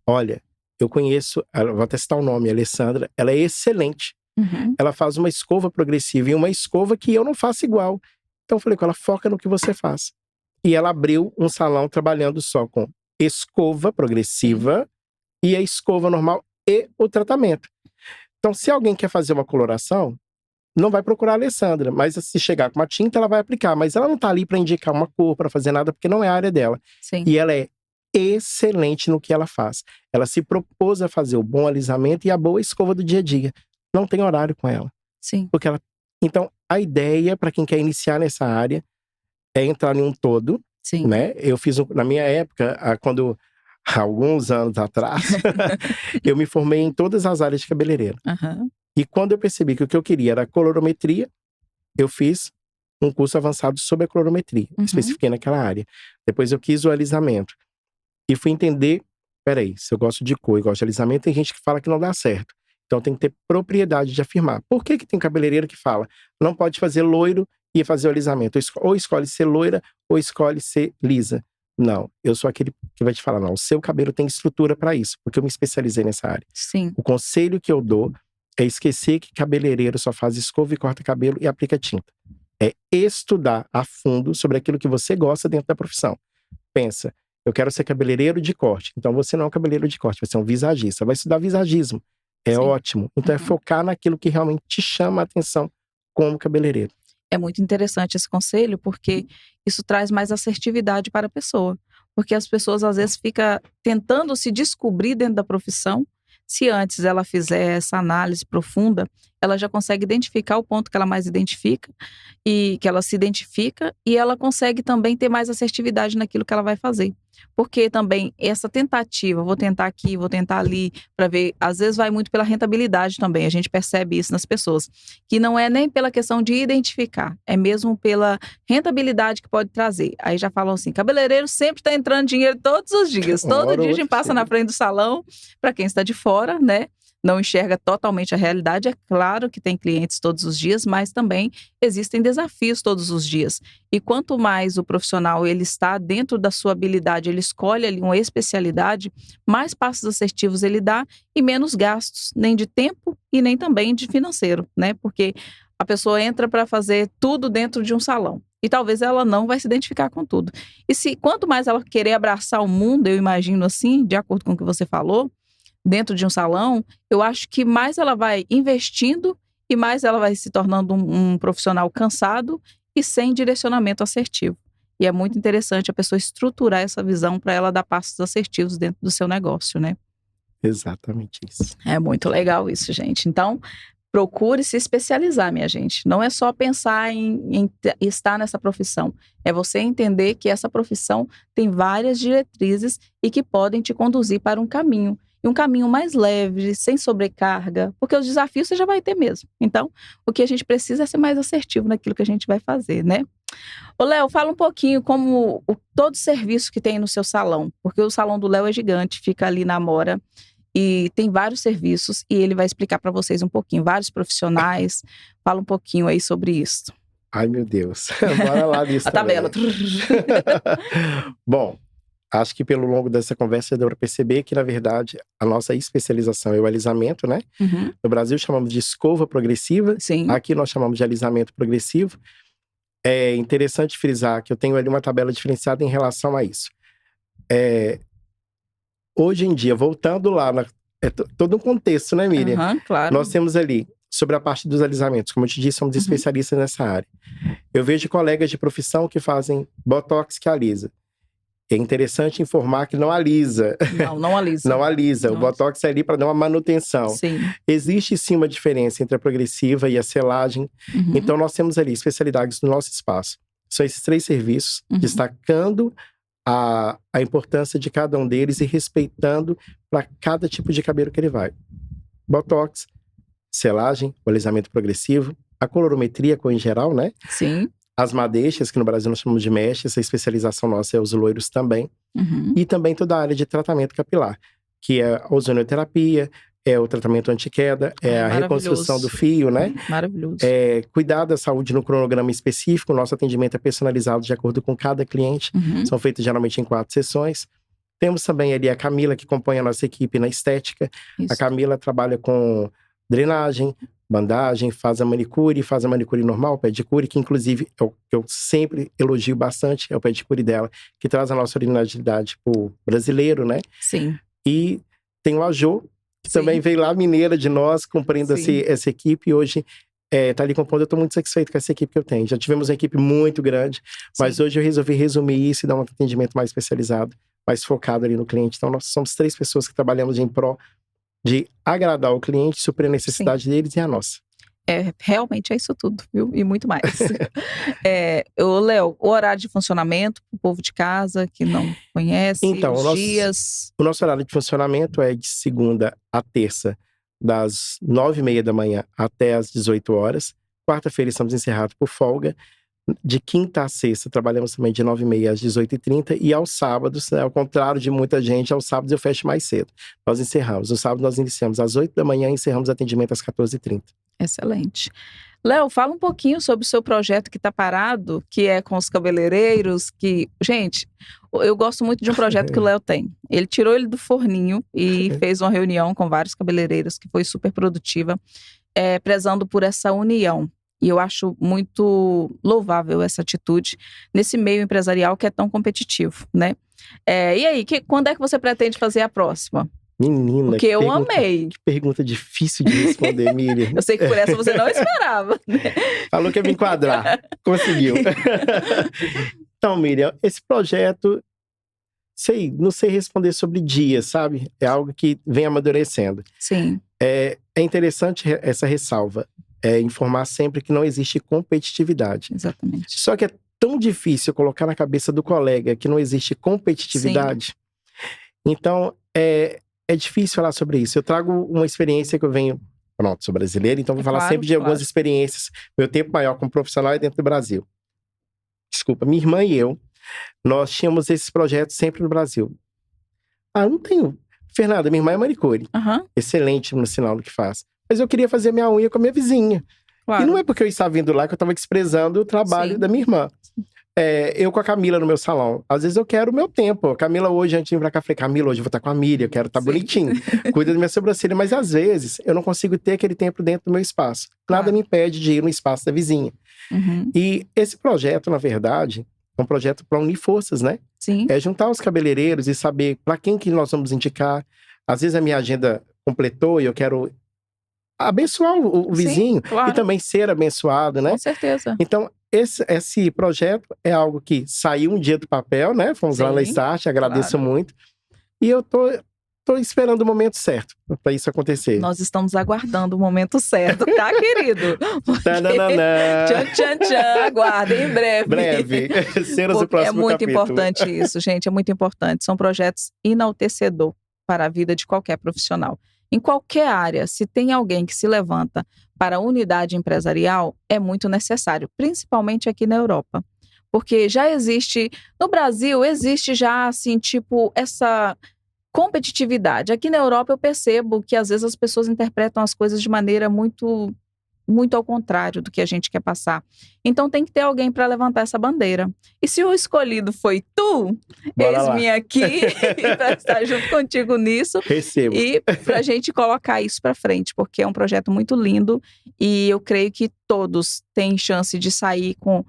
Olha, eu conheço, vou até citar o nome, a Alessandra, ela é excelente. Ela faz uma escova progressiva e uma escova que eu não faço igual. Então eu falei com ela, foca no que você faz. E ela abriu um salão trabalhando só com escova progressiva e a escova normal e o tratamento. Então, se alguém quer fazer uma coloração, não vai procurar a Alessandra, mas se chegar com uma tinta, ela vai aplicar. Mas ela não tá ali para indicar uma cor, para fazer nada, porque não é a área dela. Sim. E ela é excelente no que ela faz. Ela se propôs a fazer o bom alisamento e a boa escova do dia a dia. Não tem horário com ela. Sim. Porque então, a ideia para quem quer iniciar nessa área é entrar em um todo. Sim. Né? Eu fiz, na minha época, alguns anos atrás, eu me formei em todas as áreas de cabeleireiro. E quando eu percebi que o que eu queria era colorometria, eu fiz um curso avançado sobre a colorometria. Especifiquei naquela área. Depois eu quis o alisamento. E fui entender, peraí, se eu gosto de cor e gosto de alisamento, tem gente que fala que não dá certo. Então tem que ter propriedade de afirmar. Por que tem cabeleireiro que fala, não pode fazer loiro e fazer o alisamento? Ou escolhe ser loira, ou escolhe ser lisa. Não, eu sou aquele que vai te falar, não, o seu cabelo tem estrutura para isso, porque eu me especializei nessa área. Sim. O conselho que eu dou é esquecer que cabeleireiro só faz escova e corta cabelo e aplica tinta. É estudar a fundo sobre aquilo que você gosta dentro da profissão. Pensa, eu quero ser cabeleireiro de corte. Então você não é um cabeleireiro de corte, você é um visagista. Vai estudar visagismo. É ótimo. Então é focar naquilo que realmente te chama a atenção como cabeleireiro. É muito interessante esse conselho, porque isso traz mais assertividade para a pessoa. Porque as pessoas às vezes ficam tentando se descobrir dentro da profissão. Se antes ela fizer essa análise profunda, ela já consegue identificar o ponto que ela mais identifica e que ela se identifica, e ela consegue também ter mais assertividade naquilo que ela vai fazer. Porque também essa tentativa, vou tentar aqui, vou tentar ali, para ver, às vezes vai muito pela rentabilidade também, a gente percebe isso nas pessoas, que não é nem pela questão de identificar, é mesmo pela rentabilidade que pode trazer. Aí já falam assim, cabeleireiro sempre está entrando dinheiro todos os dias, todo dia a gente passa na frente do salão, para quem está de fora, né? Não enxerga totalmente a realidade. É claro que tem clientes todos os dias, mas também existem desafios todos os dias. E quanto mais o profissional ele está dentro da sua habilidade, ele escolhe ali uma especialidade, mais passos assertivos ele dá e menos gastos, nem de tempo e nem também de financeiro, né? Porque a pessoa entra para fazer tudo dentro de um salão. E talvez ela não vai se identificar com tudo. E quanto mais ela querer abraçar o mundo, eu imagino assim, de acordo com o que você falou, dentro de um salão, eu acho que mais ela vai investindo e mais ela vai se tornando um profissional cansado e sem direcionamento assertivo. E é muito interessante a pessoa estruturar essa visão para ela dar passos assertivos dentro do seu negócio, né? Exatamente isso. É muito legal isso, gente. Então, procure se especializar, minha gente. Não é só pensar em estar nessa profissão. É você entender que essa profissão tem várias diretrizes e que podem te conduzir para um caminho. E um caminho mais leve, sem sobrecarga, porque os desafios você já vai ter mesmo. Então, o que a gente precisa é ser mais assertivo naquilo que a gente vai fazer, né? Ô, Léo, fala um pouquinho como todo serviço que tem no seu salão, porque o salão do Léo é gigante, fica ali na Amora, e tem vários serviços, e ele vai explicar para vocês um pouquinho, vários profissionais. Fala um pouquinho aí sobre isso. Ai, meu Deus. Bora lá nisso. A tabela. Bom, acho que pelo longo dessa conversa deu para perceber que, na verdade, a nossa especialização é o alisamento, né? Uhum. No Brasil chamamos de escova progressiva. Sim. Aqui nós chamamos de alisamento progressivo. É interessante frisar que eu tenho ali uma tabela diferenciada em relação a isso. Hoje em dia, voltando lá, é todo um contexto, né, Miriam? Uhum, claro. Nós temos ali, sobre a parte dos alisamentos, como eu te disse, somos especialistas nessa área. Eu vejo colegas de profissão que fazem botox que alisa. É interessante informar que não alisa. Não alisa. Não alisa. Não. O botox é ali para dar uma manutenção. Sim. Existe sim uma diferença entre a progressiva e a selagem. Uhum. Então, nós temos ali especialidades no nosso espaço. São esses 3 serviços, destacando a importância de cada um deles e respeitando para cada tipo de cabelo que ele vai. Botox, selagem, o alisamento progressivo, a colorometria em geral, né? Sim. As madeixas, que no Brasil nós chamamos de mechas, a especialização nossa é os loiros também. E também toda a área de tratamento capilar, que é a ozonioterapia, é o tratamento anti-queda, é a reconstrução do fio, né? Maravilhoso. Cuidar da saúde no cronograma específico. O nosso atendimento é personalizado de acordo com cada cliente. São feitos geralmente em 4 sessões. Temos também ali a Camila, que compõe a nossa equipe na estética. Isso. A Camila trabalha com drenagem, bandagem, faz a manicure normal, pedicure, que inclusive eu sempre elogio bastante, é o pedicure dela, que traz a nossa originalidade pro brasileiro, né? Sim. E tem o Ajô, que também veio lá mineira de nós, cumprindo essa equipe, e hoje tá ali compondo. Eu tô muito satisfeito com essa equipe que eu tenho. Já tivemos uma equipe muito grande, mas hoje eu resolvi resumir isso e dar um atendimento mais especializado, mais focado ali no cliente. Então nós somos 3 pessoas que trabalhamos em pró de agradar o cliente, suprir a necessidade deles e a nossa. Realmente é isso tudo, viu? E muito mais. Léo, o horário de funcionamento para o povo de casa que não conhece, então, os dias... O nosso horário de funcionamento é de segunda a terça, das 9h30 da manhã até as 18 horas. Quarta-feira estamos encerrados por folga. De quinta a sexta, trabalhamos também de 9h30 às 18h30. E aos sábados, ao contrário de muita gente, aos sábados eu fecho mais cedo. Nós encerramos. No sábado nós iniciamos às 8 da manhã e encerramos o atendimento às 14h30. Excelente. Léo, fala um pouquinho sobre o seu projeto que está parado, que é com os cabeleireiros, que... Gente, eu gosto muito de um projeto que o Léo tem. Ele tirou ele do forninho e fez uma reunião com vários cabeleireiros, que foi super produtiva, prezando por essa união. E eu acho muito louvável essa atitude nesse meio empresarial que é tão competitivo, né? E aí, quando é que você pretende fazer a próxima? Menina, porque eu amei. Que pergunta difícil de responder, Miriam. Eu sei que por essa você não esperava. Falou que ia me enquadrar. Conseguiu. Então, Miriam, esse projeto, não sei responder sobre dias, sabe? É algo que vem amadurecendo. Sim. É interessante essa ressalva. Informar sempre que não existe competitividade. Exatamente. Só que é tão difícil colocar na cabeça do colega que não existe competitividade. Sim. Então, é difícil falar sobre isso. Eu trago uma experiência que eu venho... Pronto, sou brasileiro, então vou falar sempre de algumas experiências. Meu tempo maior como profissional é dentro do Brasil. Desculpa, minha irmã e eu, nós tínhamos esses projetos sempre no Brasil. Eu não tenho... Fernanda, minha irmã é manicure. Excelente no sinal do que faz. Mas eu queria fazer minha unha com a minha vizinha. Claro. E não é porque eu estava vindo lá que eu estava desprezando o trabalho da minha irmã. Eu com a Camila no meu salão. Às vezes eu quero o meu tempo. A Camila hoje, antes de vir pra cá, eu falei, Camila, hoje eu vou estar com a Miriam, eu quero estar bonitinho. Cuida da minha sobrancelha. Mas às vezes eu não consigo ter aquele tempo dentro do meu espaço. Nada me impede de ir no espaço da vizinha. E esse projeto, na verdade, é um projeto para unir forças, né? Sim. É juntar os cabeleireiros e saber para quem que nós vamos indicar. Às vezes a minha agenda completou e eu quero abençoar o vizinho. Sim, claro. E também ser abençoado, né? Com certeza. Então, esse projeto é algo que saiu um dia do papel, né? Fomos lá na Start, agradeço muito. E eu tô esperando o momento certo para isso acontecer. Nós estamos aguardando o momento certo, tá, querido? Tchan, tchan, aguardem em breve. Breve. Cenas do próximo capítulo. É muito capítulo. importante isso, gente, é muito importante. São projetos enaltecedores para a vida de qualquer profissional. Em qualquer área, se tem alguém que se levanta para a unidade empresarial, é muito necessário, principalmente aqui na Europa. Porque já existe, no Brasil, existe já, assim, tipo, essa competitividade. Aqui na Europa eu percebo que às vezes as pessoas interpretam as coisas de maneira muito ao contrário do que a gente quer passar. Então tem que ter alguém para levantar essa bandeira. E se o escolhido foi tu, eis-me aqui para estar junto contigo nisso. Recebo. E para a gente colocar isso para frente, porque é um projeto muito lindo e eu creio que todos têm chance de sair com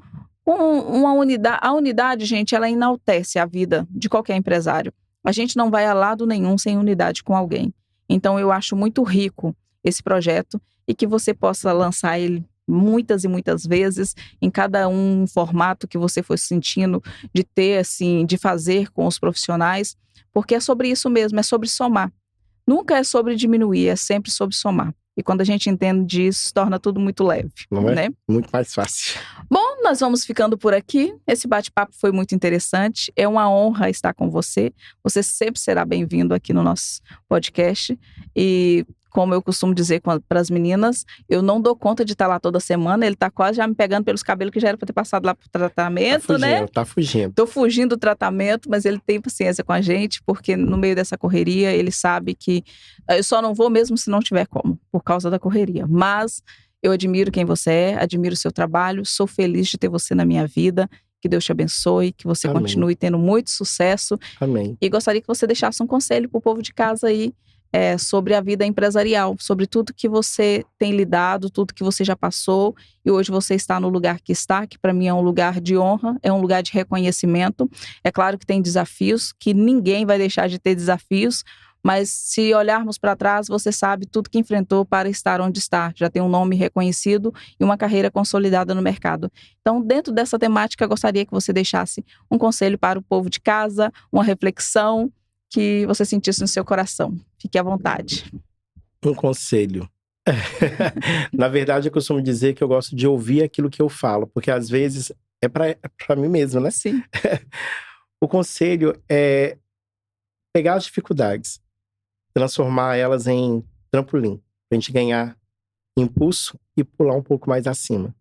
uma unidade. A unidade, gente, ela enaltece a vida de qualquer empresário. A gente não vai a lado nenhum sem unidade com alguém. Então eu acho muito rico esse projeto e que você possa lançar ele muitas e muitas vezes, em cada um formato que você for sentindo de ter, assim, de fazer com os profissionais, porque é sobre isso mesmo, é sobre somar. Nunca é sobre diminuir, é sempre sobre somar. E quando a gente entende disso, torna tudo muito leve. Não é? Né? Muito mais fácil. Bom, nós vamos ficando por aqui. Esse bate-papo foi muito interessante. É uma honra estar com você. Você sempre será bem-vindo aqui no nosso podcast. E como eu costumo dizer para as meninas, eu não dou conta de estar lá toda semana. Ele está quase já me pegando pelos cabelos, que já era para ter passado lá para o tratamento, né? Tá fugindo. Tô fugindo do tratamento, mas ele tem paciência com a gente, porque no meio dessa correria, ele sabe que eu só não vou mesmo se não tiver como, por causa da correria. Mas eu admiro quem você é, admiro o seu trabalho, sou feliz de ter você na minha vida. Que Deus te abençoe, que você Amém. Continue tendo muito sucesso. Amém. E gostaria que você deixasse um conselho para o povo de casa aí, sobre a vida empresarial, sobre tudo que você tem lidado, tudo que você já passou e hoje você está no lugar que está, que para mim é um lugar de honra, é um lugar de reconhecimento. É claro que tem desafios, que ninguém vai deixar de ter desafios, mas se olharmos para trás, você sabe tudo que enfrentou para estar onde está. Já tem um nome reconhecido e uma carreira consolidada no mercado. Então, dentro dessa temática, eu gostaria que você deixasse um conselho para o povo de casa, uma reflexão que você sentisse no seu coração. Fique à vontade. Um conselho. Na verdade, eu costumo dizer que eu gosto de ouvir aquilo que eu falo, porque às vezes é para mim mesmo, né? Sim. O conselho é pegar as dificuldades, transformar elas em trampolim, pra gente ganhar impulso e pular um pouco mais acima.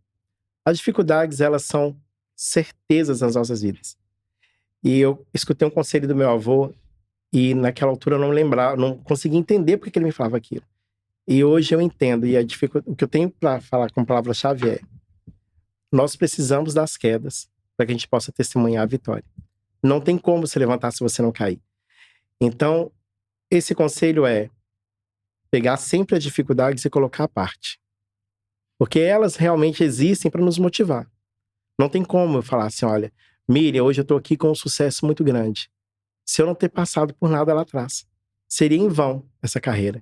As dificuldades, elas são certezas nas nossas vidas. E eu escutei um conselho do meu avô, e naquela altura eu não lembrava, não conseguia entender porque ele me falava aquilo. E hoje eu entendo, e o que eu tenho para falar com palavra-chave é: nós precisamos das quedas para que a gente possa testemunhar a vitória. Não tem como se levantar se você não cair. Então, esse conselho é pegar sempre as dificuldades e colocar à parte. Porque elas realmente existem para nos motivar. Não tem como eu falar assim, olha, Miriam, hoje eu estou aqui com um sucesso muito grande. Se eu não ter passado por nada lá atrás, seria em vão essa carreira.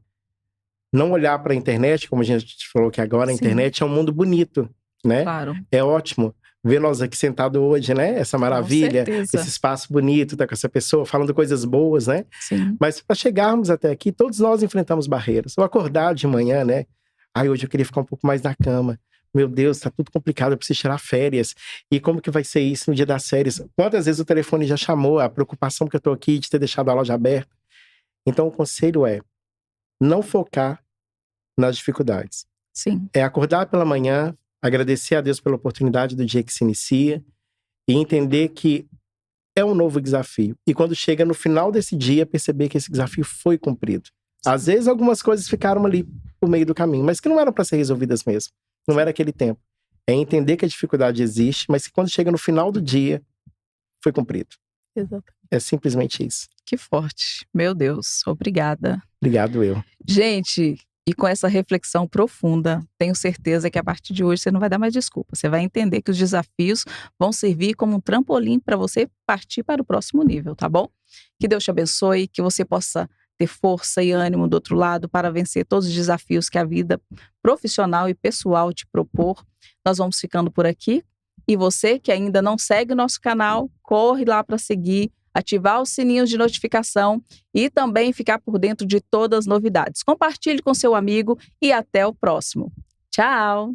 Não olhar para a internet, como a gente falou que agora a internet é um mundo bonito, né? Claro. É ótimo ver nós aqui sentados hoje, né? Essa maravilha, esse espaço bonito, tá com essa pessoa falando coisas boas, né? Sim. Mas para chegarmos até aqui, todos nós enfrentamos barreiras. Eu acordar de manhã, né? Hoje eu queria ficar um pouco mais na cama. Meu Deus, tá tudo complicado, eu preciso tirar férias. E como que vai ser isso no dia das férias? Quantas vezes o telefone já chamou, a preocupação que eu tô aqui de ter deixado a loja aberta? Então, o conselho é não focar nas dificuldades. Sim. É acordar pela manhã, agradecer a Deus pela oportunidade do dia que se inicia e entender que é um novo desafio. E quando chega no final desse dia, perceber que esse desafio foi cumprido. Às vezes, algumas coisas ficaram ali no meio do caminho, mas que não eram para ser resolvidas mesmo. Não era aquele tempo. É entender que a dificuldade existe, mas que quando chega no final do dia, foi cumprido. Exato. É simplesmente isso. Que forte. Meu Deus, obrigada. Obrigado, eu. Gente, e com essa reflexão profunda, tenho certeza que a partir de hoje você não vai dar mais desculpa. Você vai entender que os desafios vão servir como um trampolim para você partir para o próximo nível, tá bom? Que Deus te abençoe, que você possa ter força e ânimo do outro lado para vencer todos os desafios que a vida profissional e pessoal te propor. Nós vamos ficando por aqui. E você que ainda não segue o nosso canal, corre lá para seguir, ativar os sininhos de notificação e também ficar por dentro de todas as novidades. Compartilhe com seu amigo e até o próximo. Tchau!